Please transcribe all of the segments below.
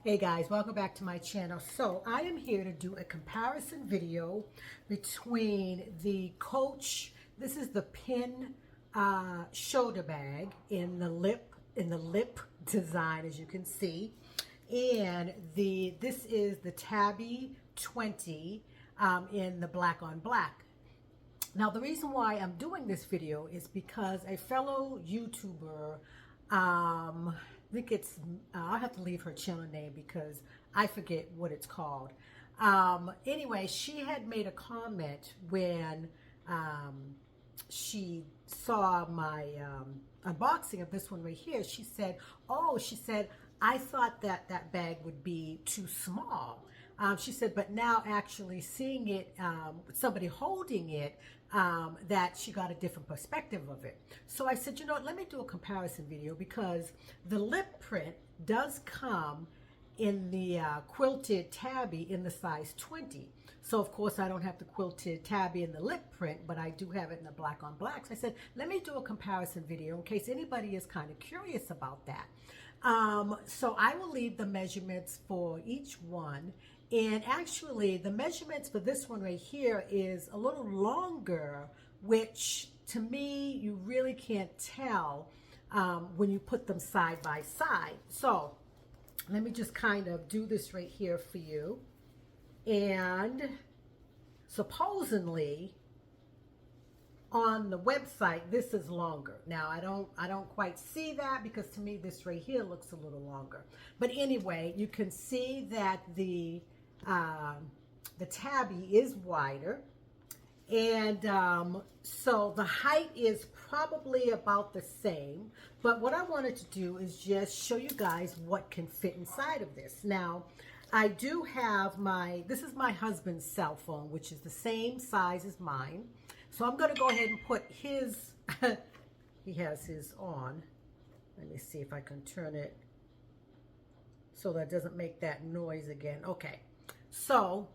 Hey guys, welcome back to my channel. So I am here to do a comparison video between the Coach, this is the Penn shoulder bag in the lip design, as you can see, and this is the Tabby 20 in the black on black. Now the reason why I'm doing this video is because a fellow YouTuber, I think it's, I'll have to leave her channel name because I forget what it's called. Anyway, she had made a comment when she saw my unboxing of this one right here. She said, I thought that that bag would be too small. She said, but now actually seeing it, somebody holding it, that she got a different perspective of it. So I said, you know what, let me do a comparison video because the lip print does come in the quilted tabby in the size 20. So of course I don't have the quilted tabby in the lip print, but I do have it in the black on black. So I said, let me do a comparison video in case anybody is kind of curious about that. So I will leave the measurements for each one. And actually the measurements for this one right here is a little longer, which to me, you really can't tell when you put them side by side. So let me just kind of do this right here for you. And supposedly on the website, this is longer. Now I don't quite see that because to me this right here looks a little longer. But anyway, you can see that the tabby is wider, and so the height is probably about the same. But what I wanted to do is just show you guys what can fit inside of this. Now I do have this is my husband's cell phone, which is the same size as mine. So I'm going to go ahead and put his, he has his on. Let me see if I can turn it so that doesn't make that noise again. Okay, so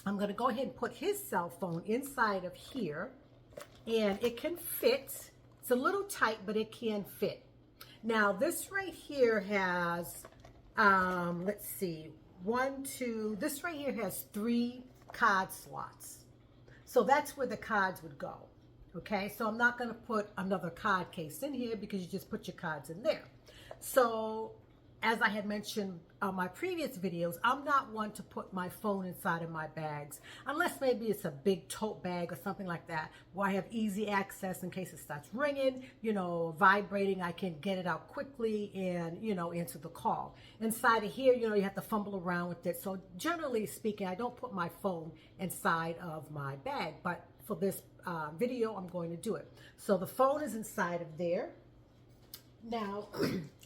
I'm going to go ahead and put his cell phone inside of here, and it can fit. It's a little tight, but it can fit. Now this right here has, let's see, this right here has 3 card slots. So that's where the cards would go. Okay, so I'm not going to put another card case in here because you just put your cards in there. So as I had mentioned on my previous videos, I'm not one to put my phone inside of my bags unless maybe it's a big tote bag or something like that where I have easy access in case it starts ringing, you know, vibrating. I can get it out quickly and, you know, answer the call. Inside of here, you know, you have to fumble around with it. So generally speaking, I don't put my phone inside of my bag, but for this video, I'm going to do it. So the phone is inside of there. Now,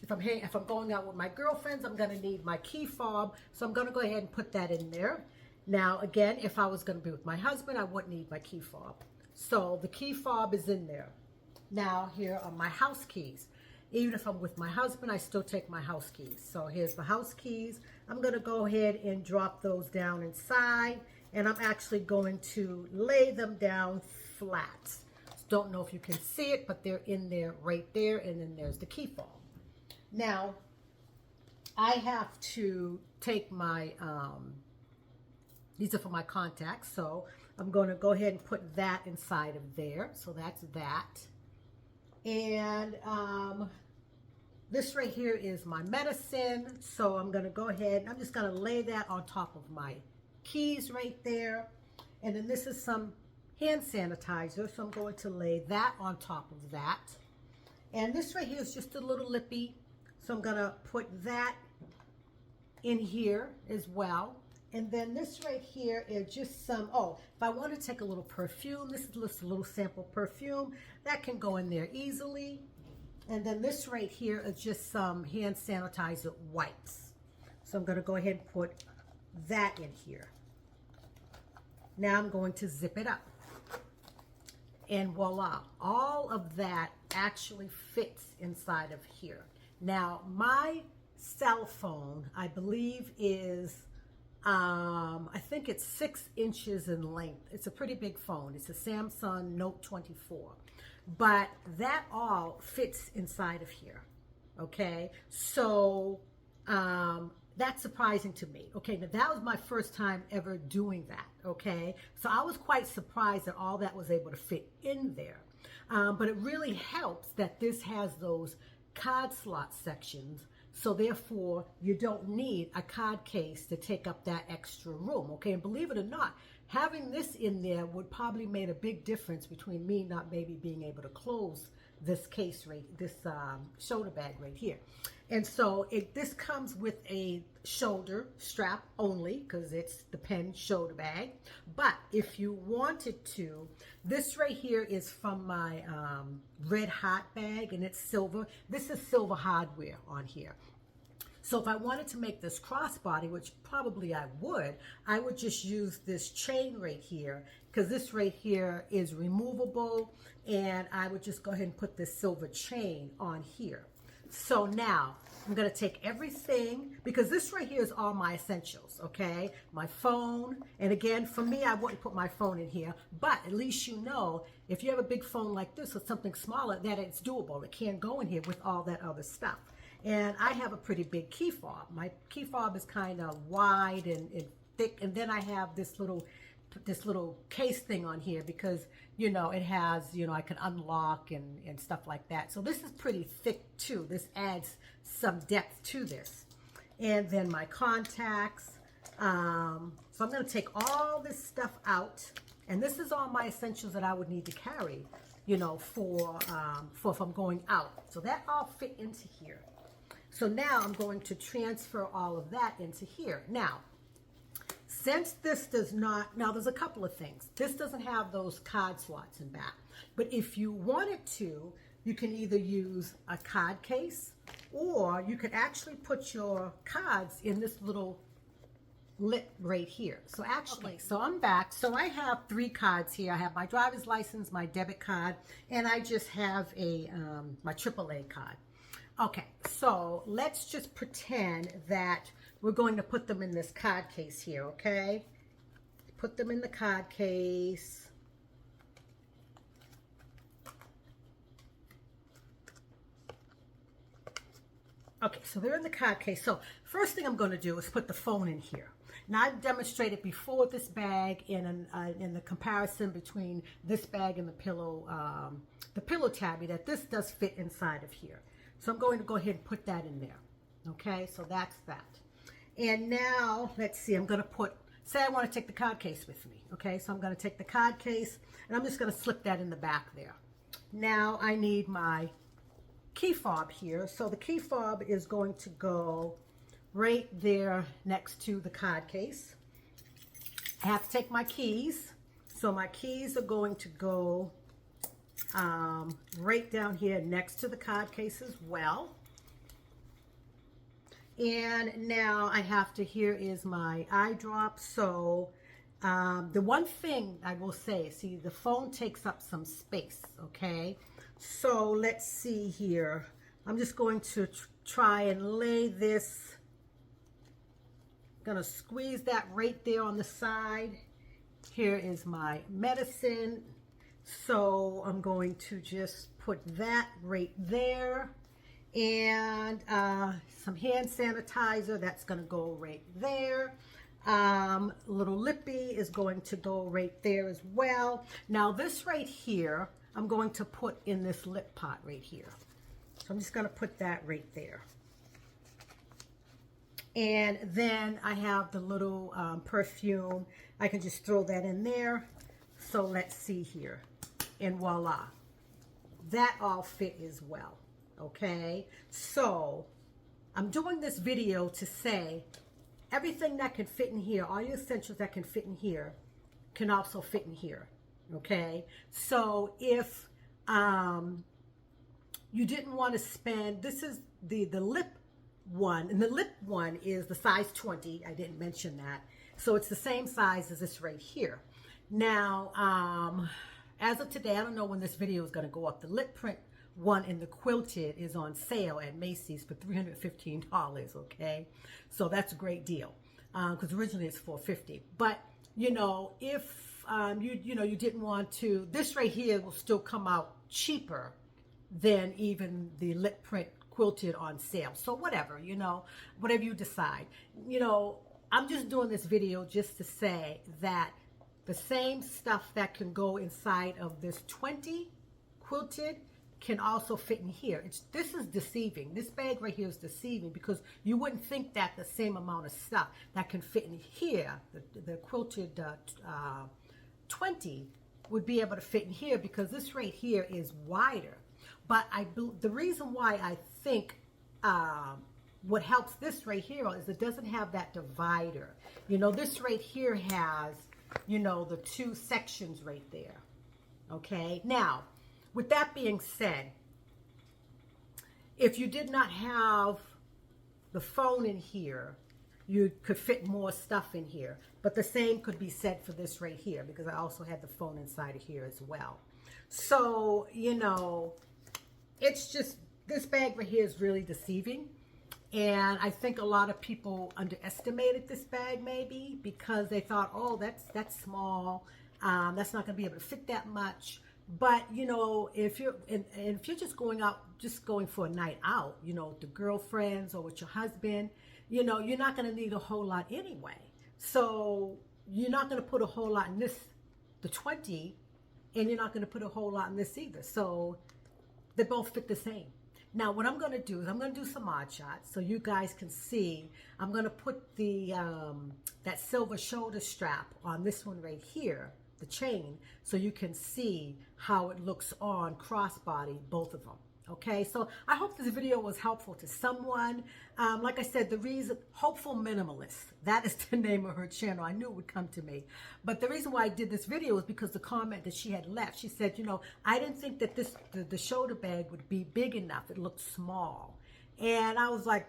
if I'm going out with my girlfriends, I'm going to need my key fob, so I'm going to go ahead and put that in there. Now, again, if I was going to be with my husband, I wouldn't need my key fob. So the key fob is in there. Now, here are my house keys. Even if I'm with my husband, I still take my house keys. So here's the house keys. I'm going to go ahead and drop those down inside, and I'm actually going to lay them down flat. Don't know if you can see it, but they're in there right there, and then there's the key fob. Now I have to take my these are for my contacts, so I'm going to go ahead and put that inside of there. So that's that. And this right here is my medicine, so I'm going to go ahead, I'm just going to lay that on top of my keys right there. And then this is some hand sanitizer, so I'm going to lay that on top of that. And this right here is just a little lippy, so I'm going to put that in here as well. And then this right here is just some, if I want to take a little perfume, this is just a little sample perfume that can go in there easily. And then this right here is just some hand sanitizer wipes, so I'm going to go ahead and put that in here. Now I'm going to zip it up. And voila, all of that actually fits inside of here. Now, my cell phone, I believe is, I think it's 6 inches in length. It's a pretty big phone. It's a Samsung Note 24. But that all fits inside of here, okay? So That's surprising to me. Okay, now that was my first time ever doing that, okay? So I was quite surprised that all that was able to fit in there. But it really helps that this has those card slot sections, so therefore you don't need a card case to take up that extra room, okay? And believe it or not, having this in there would probably make a big difference between me not maybe being able to close this case this shoulder bag right here. And so this comes with a shoulder strap only, because it's the Penn Shoulder Bag. But if you wanted to, this right here is from my Red Hot bag, and it's silver. This is silver hardware on here. So if I wanted to make this crossbody, which probably I would just use this chain right here, because this right here is removable, and I would just go ahead and put this silver chain on here. So now I'm going to take everything, because this right here is all my essentials, okay? My phone, and again, for me, I wouldn't put my phone in here, but at least you know, if you have a big phone like this or something smaller, that it's doable. It can't go in here with all that other stuff. And I have a pretty big key fob. My key fob is kind of wide and thick, and then I have this little case thing on here because, you know, it has, you know, I can unlock and stuff like that. So this is pretty thick too. This adds some depth to this. And then my contacts. So I'm going to take all this stuff out, and this is all my essentials that I would need to carry, you know, for if I'm going out. So that all fit into here. So now I'm going to transfer all of that into here. Now, since this does not, now there's a couple of things. This doesn't have those card slots in back. But if you wanted to, you can either use a card case, or you could actually put your cards in this little lip right here. So actually, so I'm back. So I have 3 cards here. I have my driver's license, my debit card, and I just have a my AAA card. Okay, so let's just pretend that we're going to put them in this card case here, okay? Put them in the card case. Okay, so they're in the card case. So first thing I'm going to do is put the phone in here. Now, I've demonstrated before this bag in the comparison between this bag and the pillow tabby, that this does fit inside of here. So I'm going to go ahead and put that in there. Okay, so that's that. And now, let's see, I'm going to put, say I want to take the card case with me. Okay, so I'm going to take the card case, and I'm just going to slip that in the back there. Now I need my key fob here. So the key fob is going to go right there next to the card case. I have to take my keys. So my keys are going to go right down here next to the card case as well. And now I have to, here is my eye drop. So the one thing I will say, see, the phone takes up some space, okay? So let's see here. I'm just going to try and lay this, gonna squeeze that right there on the side. Here is my medicine. So I'm going to just put that right there. And some hand sanitizer, that's going to go right there. Little lippy is going to go right there as well. Now this right here, I'm going to put in this lip pot right here. So I'm just going to put that right there. And then I have the little perfume. I can just throw that in there. So let's see here. And voila. That all fit as well. Okay, so I'm doing this video to say everything that can fit in here, all your essentials that can fit in here, can also fit in here. Okay, so if you didn't want to spend, this is the lip one, and the lip one is the size 20. I didn't mention that. So it's the same size as this right here. Now, as of today, I don't know when this video is going to go up. The lip print one in the Quilted is on sale at Macy's for $315, okay? So that's a great deal, because originally it's $450. But, you know, if you didn't want to, this right here will still come out cheaper than even the lip print Quilted on sale. So whatever, you know, whatever you decide. You know, I'm just doing this video just to say that the same stuff that can go inside of this 20 Quilted can also fit in here. This is deceiving. This bag right here is deceiving because you wouldn't think that the same amount of stuff that can fit in here, the Quilted 20 would be able to fit in here because this right here is wider. But the reason why I think what helps this right here is it doesn't have that divider. You know, this right here has, you know, the two sections right there. Okay, now with that being said, if you did not have the phone in here, you could fit more stuff in here. But the same could be said for this right here because I also had the phone inside of here as well. So, you know, it's just, this bag right here is really deceiving. And I think a lot of people underestimated this bag maybe because they thought, oh, that's small. That's not going to be able to fit that much. But, you know, if you're if you're just going out, just going for a night out, you know, with the girlfriends or with your husband, you know, you're not going to need a whole lot anyway. So you're not going to put a whole lot in this, the 20, and you're not going to put a whole lot in this either. So they both fit the same. Now, what I'm going to do is I'm going to do some odd shots so you guys can see. I'm going to put the that silver shoulder strap on this one right here, the chain, so you can see how it looks on crossbody, both of them. Okay, so I hope this video was helpful to someone. Like I said, the reason, Hopeful Minimalist, that is the name of her channel. I knew it would come to me. But the reason why I did this video is because the comment that she had left, she said, you know, I didn't think that the shoulder bag would be big enough. It looked small. And I was like,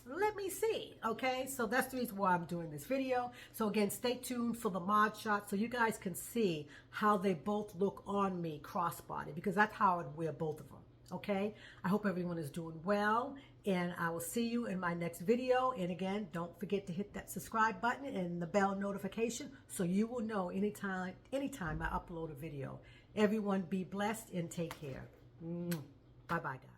let me see. Okay, so that's the reason why I'm doing this video. So again, stay tuned for the mod shot so you guys can see how they both look on me crossbody, because that's how I'd wear both of them. Okay, I hope everyone is doing well, and I will see you in my next video. And again, don't forget to hit that subscribe button and the bell notification so you will know anytime I upload a video. Everyone be blessed and take care. Bye-bye, guys.